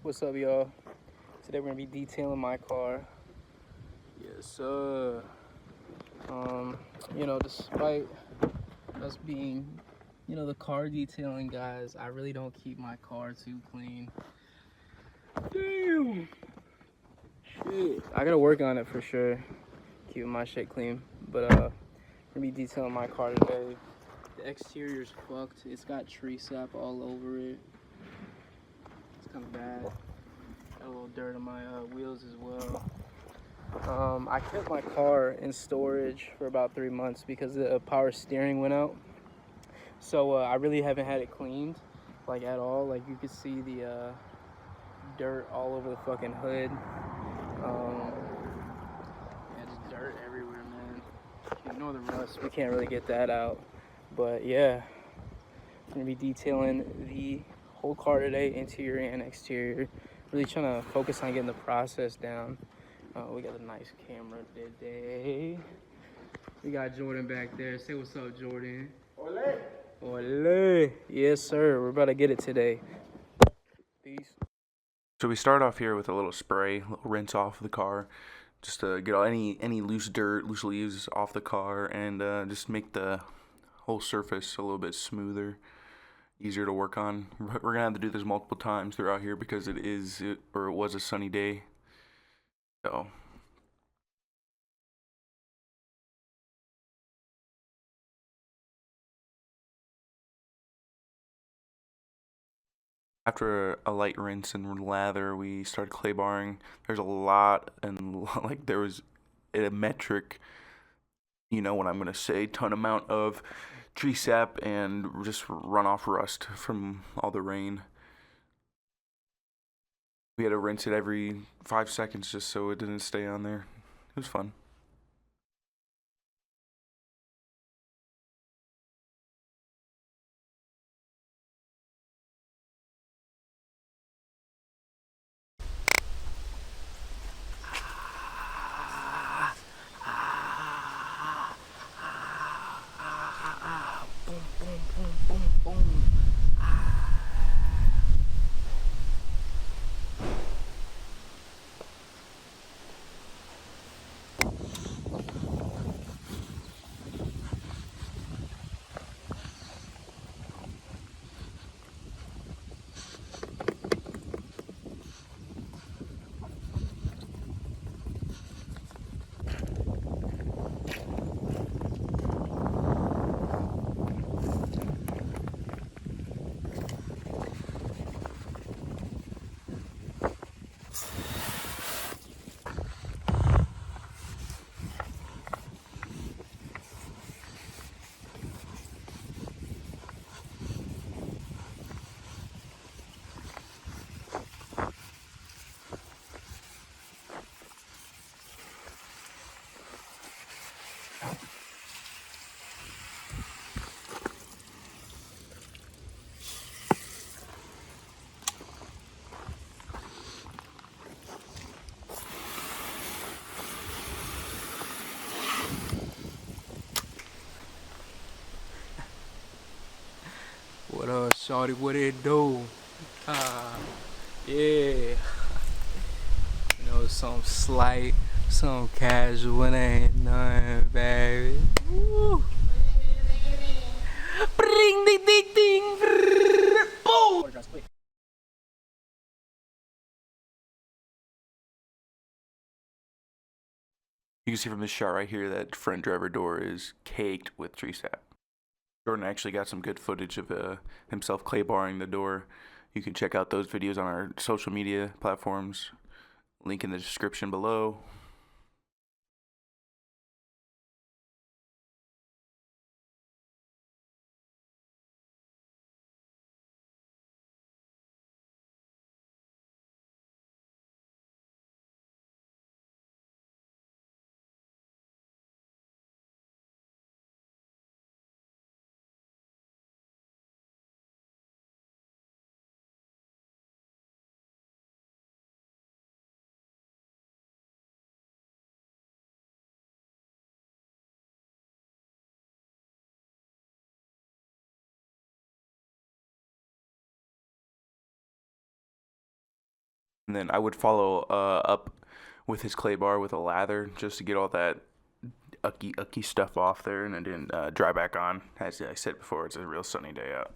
What's up, y'all? Today we're gonna be detailing my car. Yes, sir. Despite us being, the car detailing guys, I really don't keep my car too clean. Damn. Shit. I gotta work on it for sure. Keeping my shit clean. But we're gonna be detailing my car today. The exterior's fucked. It's got tree sap all over it. It's kind of bad. Got a little dirt on my wheels as well. I kept my car in storage for about 3 months because the power steering went out. So I really haven't had it cleaned, like at all. Like you could see the dirt all over the fucking hood. And just dirt everywhere, man. You ignore the rust, we can't really get that out. But yeah, I'm gonna be detailing the whole car today, interior and exterior. Really trying to focus on getting the process down. We got a nice camera today. We got Jordan back there. Say what's up, Jordan. Ole. Ole. Yes, sir. We're about to get it today. Peace. So we start off here with a little spray, a little rinse off the car, just to get all any loose dirt, loose leaves off the car, and just make the whole surface a little bit smoother, easier to work on. We're gonna have to do this multiple times throughout here because it was a sunny day. So after a light rinse and lather, we started clay barring. There's a lot, and like there was a metric, you know what I'm gonna say, ton amount of tree sap and just runoff rust from all the rain. We had to rinse it every 5 seconds just so it didn't stay on there. It was fun. Boom, boom, boom, boom, boom. What up, shawty? What it do? Yeah. Some slight, some casual, it ain't nothing, baby. Woo. Bring ding ding ding. Boom. You can see from this shot right here that front driver door is caked with tree sap. Jordan actually got some good footage of himself clay barring the door. You can check out those videos on our social media platforms. Link in the description below. And then I would follow up with his clay bar with a lather just to get all that ucky stuff off there, and then dry back on. As I said before, it's a real sunny day out.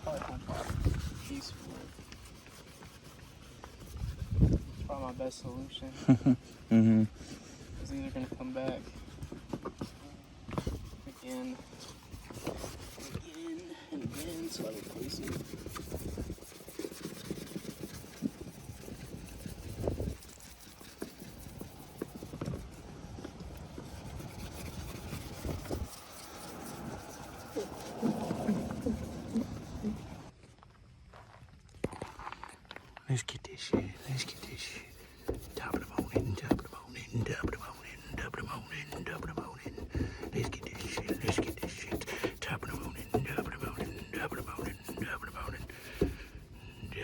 Probably hunt off peaceful. It's probably my best solution. Mm-hmm. Because these are going to come back again, and again, so I replace it. Let's get this shit. Let's get this shit. Top of the morning, top of the morning, top of the morning, top of the morning, top of the morning. Let's get this shit. Let's get this shit. Top of the morning, top of the morning, top of the morning, top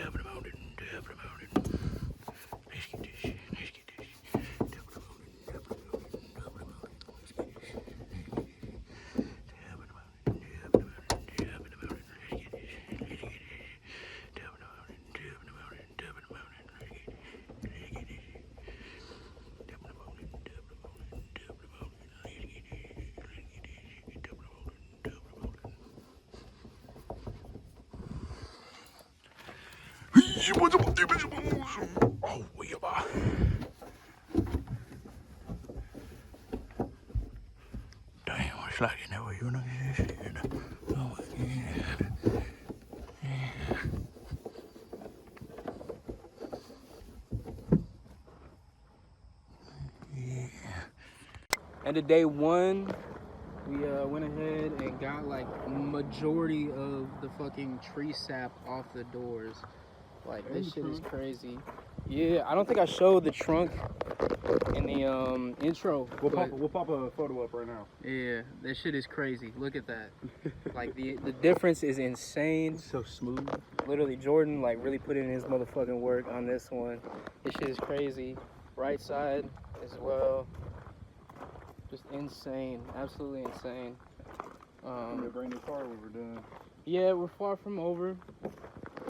of the morning, top of the morning, top of the morning. Let's get this shit. Let's get this shit. Top of the morning, top of the morning, top of the morning. Let's get this shit. Top of the morning, top of the morning, top of the morning. Let's get this shit. Let's get this shit. Top of the morning, top of the morning, top of the morning. Oh, yeah. Damn, it's like you know you're not this shit. Oh my god. And the day one, we went ahead and got like majority of the fucking tree sap off the doors. Like this shit is crazy. Yeah, I don't think I showed the trunk in the intro. We'll pop a photo up right now. Yeah, that shit is crazy. Look at that. Like the difference is insane. It's so smooth. Literally, Jordan like really put in his motherfucking work on this one. This shit is crazy. Right side as well. Just insane, absolutely insane. Bring the car when we're done. Yeah, we're far from over.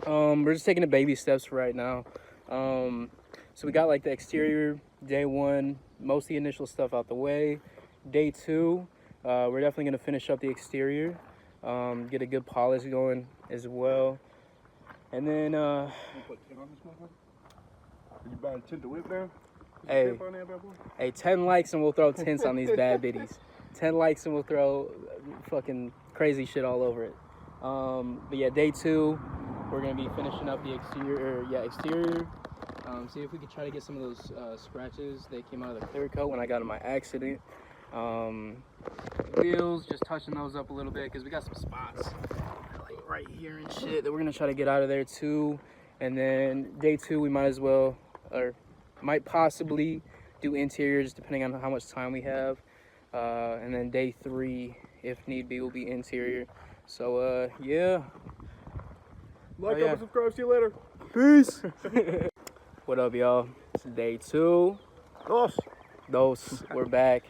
We're just taking the baby steps right now. So we got like the exterior day one, most of the initial stuff out the way. Day two, we're definitely gonna finish up the exterior, get a good polish going as well, and then You put tint on this motherfucker? Did you buy a tint to whip now? hey, hey, 10 likes and we'll throw tints on these bad biddies. 10 likes and we'll throw fucking crazy shit all over it. But yeah, day two, we're gonna be finishing up the exterior. See if we could try to get some of those scratches that came out of the clear coat when I got in my accident. Wheels, just touching those up a little bit because we got some spots like right here and shit that we're gonna try to get out of there too. And then day two, we might as well, or might possibly do interiors depending on how much time we have. And then day three, if need be, will be interior. So yeah. Like, comment, subscribe, see you later. Peace. What up, y'all? It's day two. Dos. We're back.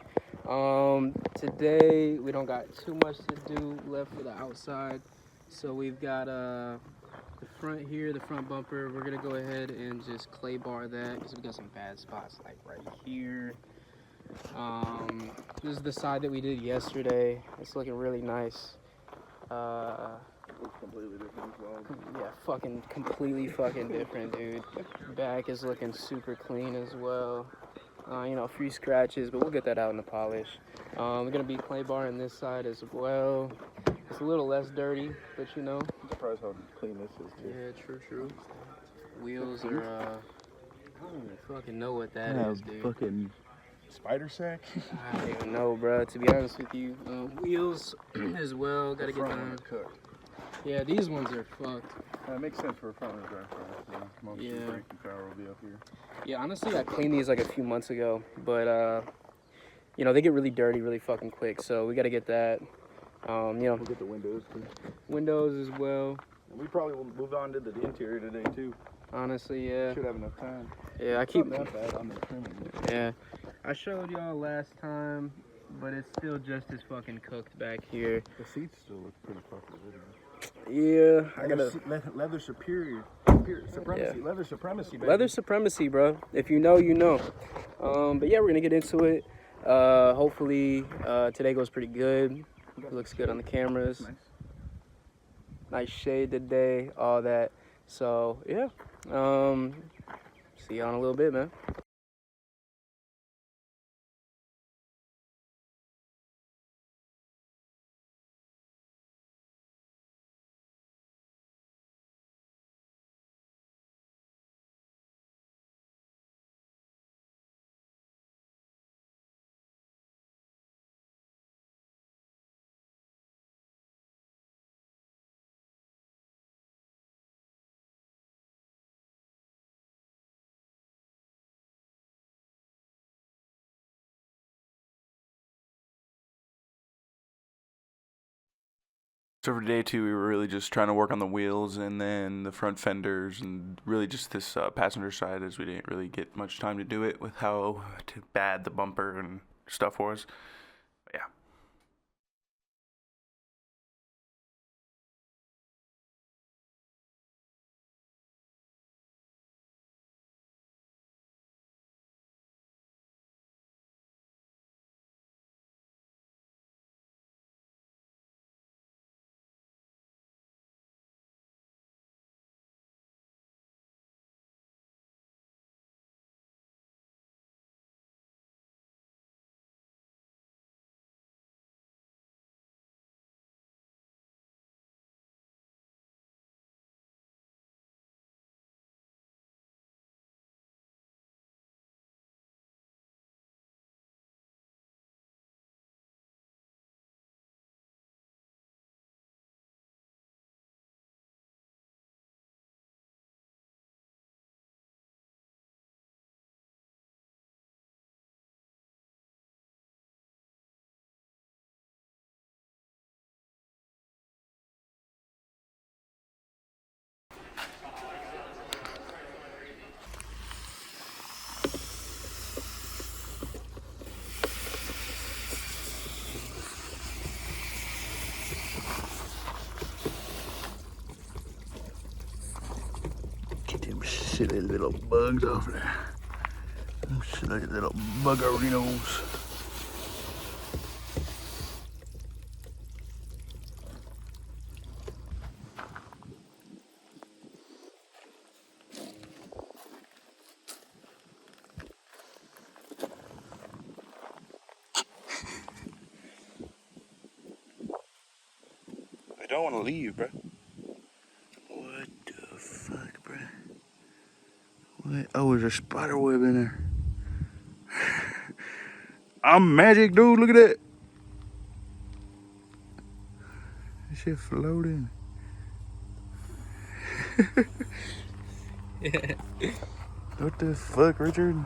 Today we don't got too much to do left for the outside. So we've got the front here, the front bumper. We're gonna go ahead and just clay bar that because we got some bad spots like right here. This is the side that we did yesterday. It's looking really nice. Looks completely different as well. Yeah, fucking completely fucking different, dude. Back is looking super clean as well. You know, a few scratches, but we'll get that out in the polish. We're gonna be clay barring this side as well. It's a little less dirty, but you know. I'm surprised how clean this is too. Yeah, true. Wheels are I don't even fucking know what that is, dude. Fucking spider sack. I don't even know, bro. To be honest with you, wheels as well. Gotta get them cooked. Yeah, these ones are fucked. It makes sense for a front wheel drive car. So most of the braking power will be up here. Yeah, honestly, I cleaned these like a few months ago, but you know, they get really dirty really fucking quick. So we gotta get that. You know, We'll get the windows too. windows as well. And we probably will move on to the interior today too. Honestly, yeah. Should have enough time. Yeah, I keep. Not that bad on the trimming. Yeah, I showed y'all last time, but it's still just as fucking cooked back here. The seats still look pretty fucking good. Yeah, I gotta. Leather supremacy. Yeah. Leather supremacy, baby. Leather supremacy, bro. If you know, you know. But yeah, we're gonna get into it. Hopefully, today goes pretty good. It looks good on the cameras. Nice shade today, all that. So yeah. See y'all in a little bit, man. So for day two, we were really just trying to work on the wheels and then the front fenders and really just this passenger side, as we didn't really get much time to do it with how bad the bumper and stuff was. But yeah. see the little bugs off there. See the little buggerinos. I don't want to leave, bro. What the fuck, bro? What? Oh, there's a spider web in there. I'm magic, dude. Look at that. This shit floating. What the fuck, Richard?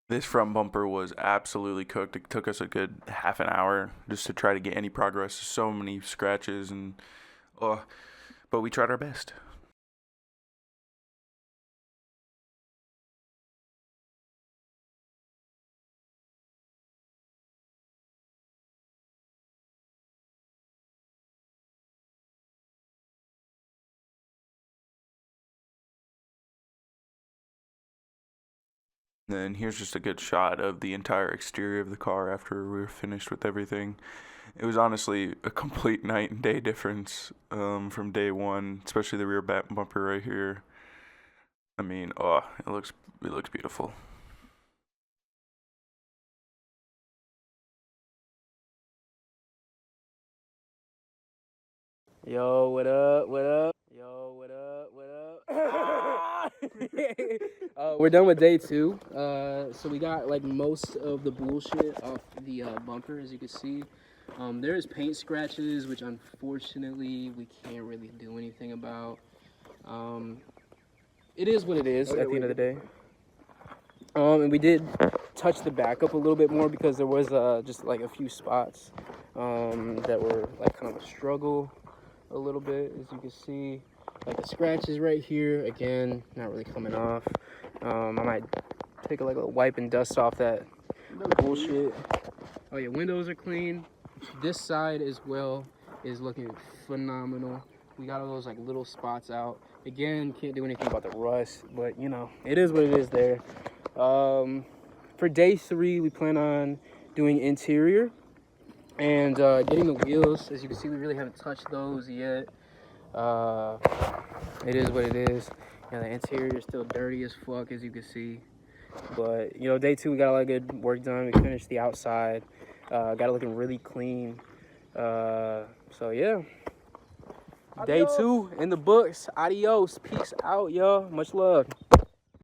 This front bumper was absolutely cooked. It took us a good half an hour just to try to get any progress. So many scratches and, but we tried our best. Then here's just a good shot of the entire exterior of the car after we were finished with everything. It was honestly a complete night and day difference from day one, especially the rear back bumper right here. I mean, it looks beautiful. Yo, what up? What up? Yo, what up? What up? We're done with day 2. So we got like most of the bullshit off the bumper, as you can see. There's paint scratches, which unfortunately we can't really do anything about. It is what it is at the end of the day. And we did touch the back up a little bit more because there was just like a few spots that were like kind of a struggle a little bit, as you can see. Like the scratches right here, again, not really coming off. I might take like a wipe and dust off that bullshit. Oh yeah, windows are clean. This side as well is looking phenomenal. We got all those like little spots out. Again, can't do anything about the rust, but you know, it is what it is there. For day 3, we plan on doing interior and getting the wheels. As you can see, we really haven't touched those yet. It is what it is. And the interior is still dirty as fuck, as you can see. But, you know, day 2, we got a lot of good work done. We finished the outside. Got it looking really clean. So, yeah. Day 2 in the books. Adios. Peace out, y'all. Much love.